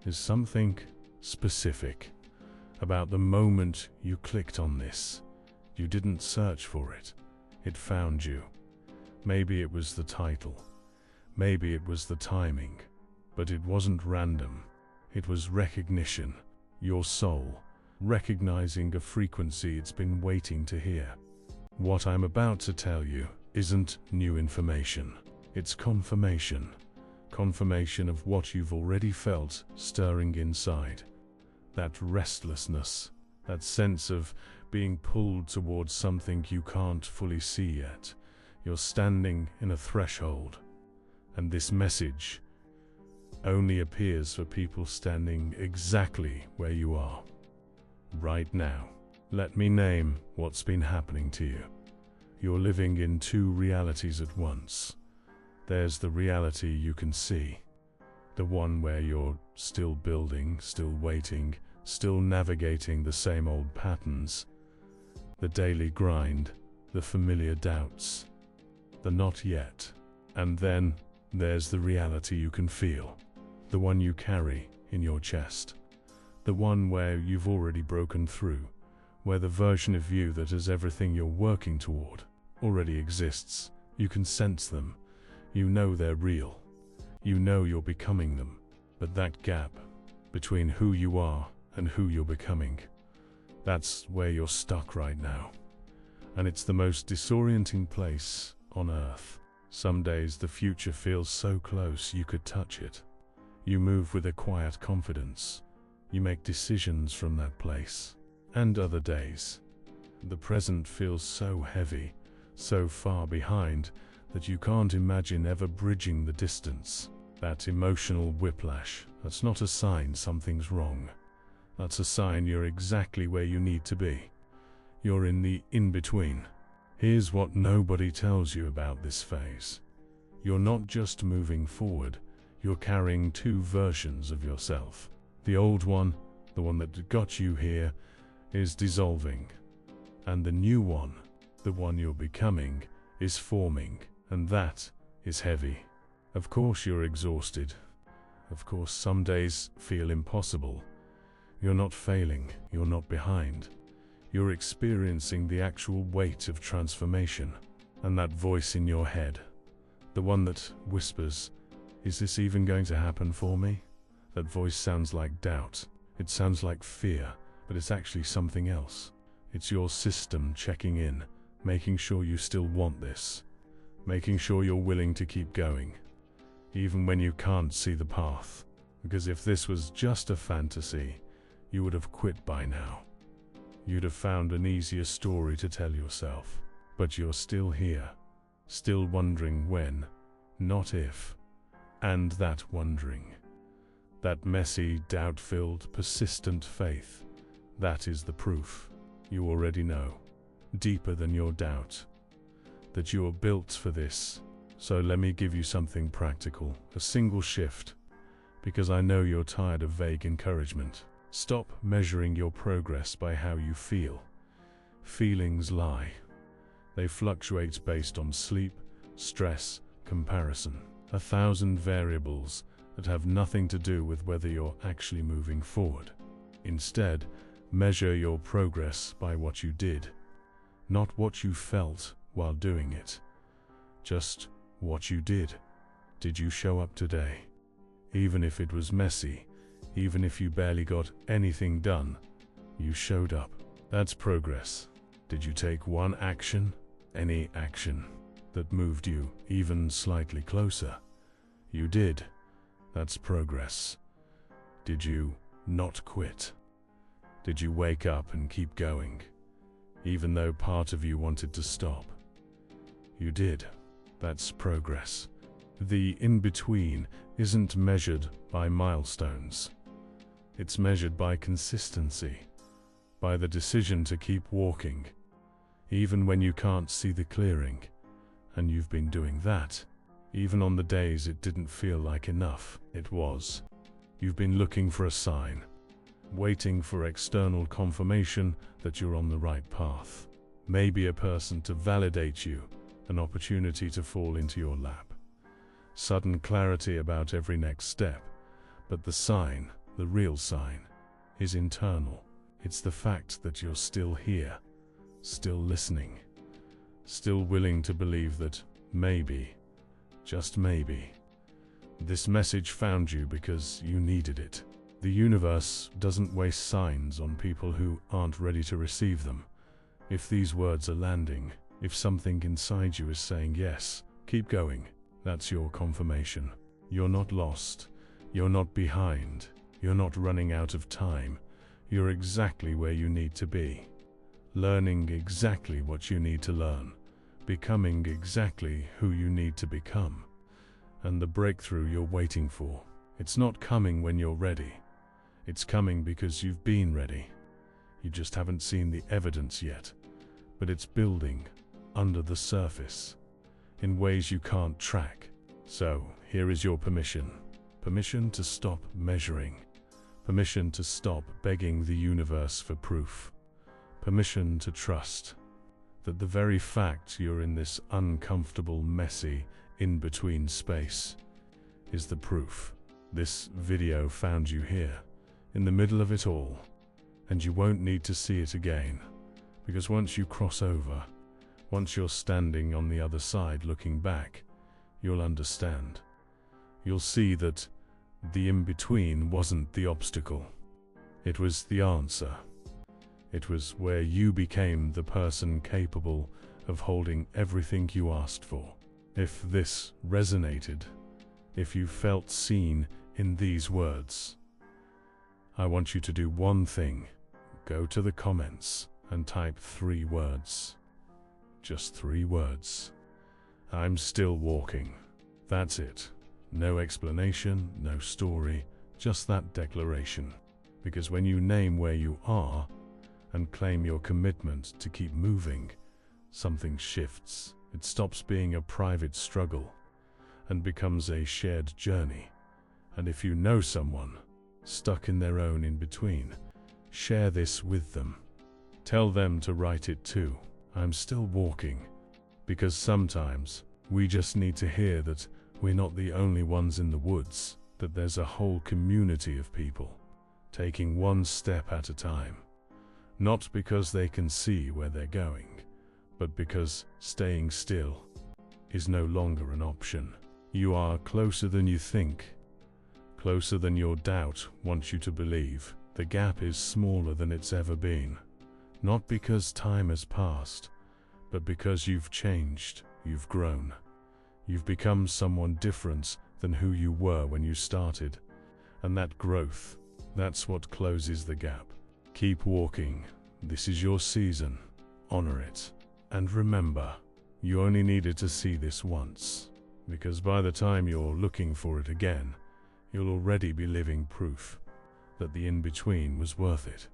is something specific about the moment you clicked on this. You didn't search for it. It found you. Maybe it was the title. Maybe it was the timing. But it wasn't random. It was recognition. Your soul recognizing a frequency it's been waiting to hear. What I'm about to tell you isn't new information. It's confirmation. Confirmation of what you've already felt stirring inside. That restlessness, that sense of being pulled towards something you can't fully see yet. You're standing in a threshold, and this message only appears for people standing exactly where you are. Right now, let me name what's been happening to you. You're living in two realities at once. There's the reality you can see, the one where you're still building, still waiting, still navigating the same old patterns, the daily grind, the familiar doubts, the not yet. And then there's the reality you can feel, the one you carry in your chest, the one where you've already broken through, where the version of you that is everything you're working toward already exists. You can sense them. You know they're real. You know you're becoming them. But that gap between who you are and who you're becoming, that's where you're stuck right now. And it's the most disorienting place on earth. Some days the future feels so close you could touch it. You move with a quiet confidence. You make decisions from that place. And other days, the present feels so heavy, so far behind, that you can't imagine ever bridging the distance. That emotional whiplash, that's not a sign something's wrong. That's a sign you're exactly where you need to be. You're in the in-between. Here's what nobody tells you about this phase. You're not just moving forward, you're carrying two versions of yourself. The old one, the one that got you here, is dissolving. And the new one, the one you're becoming, is forming. And that is heavy. Of course you're exhausted. Of course some days feel impossible. You're not failing, you're not behind. You're experiencing the actual weight of transformation. And that voice in your head, the one that whispers, "Is this even going to happen for me?" That voice sounds like doubt. It sounds like fear, but it's actually something else. It's your system checking in, making sure you still want this, making sure you're willing to keep going, even when you can't see the path. Because if this was just a fantasy, you would have quit by now. You'd have found an easier story to tell yourself. But you're still here, still wondering when, not if. And that wondering, that messy, doubt-filled, persistent faith, that is the proof. You already know, deeper than your doubt, that you are built for this. So let me give you something practical, a single shift, because I know you're tired of vague encouragement. Stop measuring your progress by how you feel. Feelings lie. They fluctuate based on sleep, stress, comparison. 1,000 variables that have nothing to do with whether you're actually moving forward. Instead, measure your progress by what you did, not what you felt while doing it. Just what you did. Did you show up today? Even if it was messy, even if you barely got anything done, you showed up. That's progress. Did you take one action? Any action that moved you even slightly closer? You did. That's progress. Did you not quit? Did you wake up and keep going, even though part of you wanted to stop? You did. That's progress. The in-between isn't measured by milestones. It's measured by consistency, by the decision to keep walking, even when you can't see the clearing. And you've been doing that, even on the days it didn't feel like enough. It was. You've been looking for a sign, waiting for external confirmation that you're on the right path. Maybe a person to validate you, an opportunity to fall into your lap. Sudden clarity about every next step. But the sign, The real sign is internal. It's the fact that you're still here, still listening, still willing to believe that maybe, just maybe, this message found you because you needed it. The universe doesn't waste signs on people who aren't ready to receive them. If these words are landing, if something inside you is saying yes, keep going, that's your confirmation. You're not lost. You're not behind. You're not running out of time. You're exactly where you need to be. Learning exactly what you need to learn. Becoming exactly who you need to become. And the breakthrough you're waiting for, it's not coming when you're ready. It's coming because you've been ready. You just haven't seen the evidence yet, but it's building under the surface in ways you can't track. So here is your permission. Permission to stop measuring. Permission to stop begging the universe for proof. Permission to trust that the very fact you're in this uncomfortable, messy, in-between space is the proof. This video found you here, in the middle of it all, and you won't need to see it again, because once you cross over, once you're standing on the other side looking back, you'll understand. You'll see that the in-between wasn't the obstacle. It was the answer. It was where you became the person capable of holding everything you asked for. If this resonated, if you felt seen in these words, I want you to do one thing. Go to the comments and type 3 words. Just 3 words. I'm still walking. That's it. No explanation, no story, just that declaration. Because when you name where you are and claim your commitment to keep moving, something shifts. It stops being a private struggle and becomes a shared journey. And if you know someone stuck in their own in-between, share this with them. Tell them to write it too. I'm still walking. Because sometimes we just need to hear that we're not the only ones in the woods, that there's a whole community of people taking one step at a time. Not because they can see where they're going, but because staying still is no longer an option. You are closer than you think, closer than your doubt wants you to believe. The gap is smaller than it's ever been, not because time has passed, but because you've changed, you've grown. You've become someone different than who you were when you started. And that growth, that's what closes the gap. Keep walking. This is your season. Honor it. And remember, you only needed to see this once, because by the time you're looking for it again, you'll already be living proof that the in-between was worth it.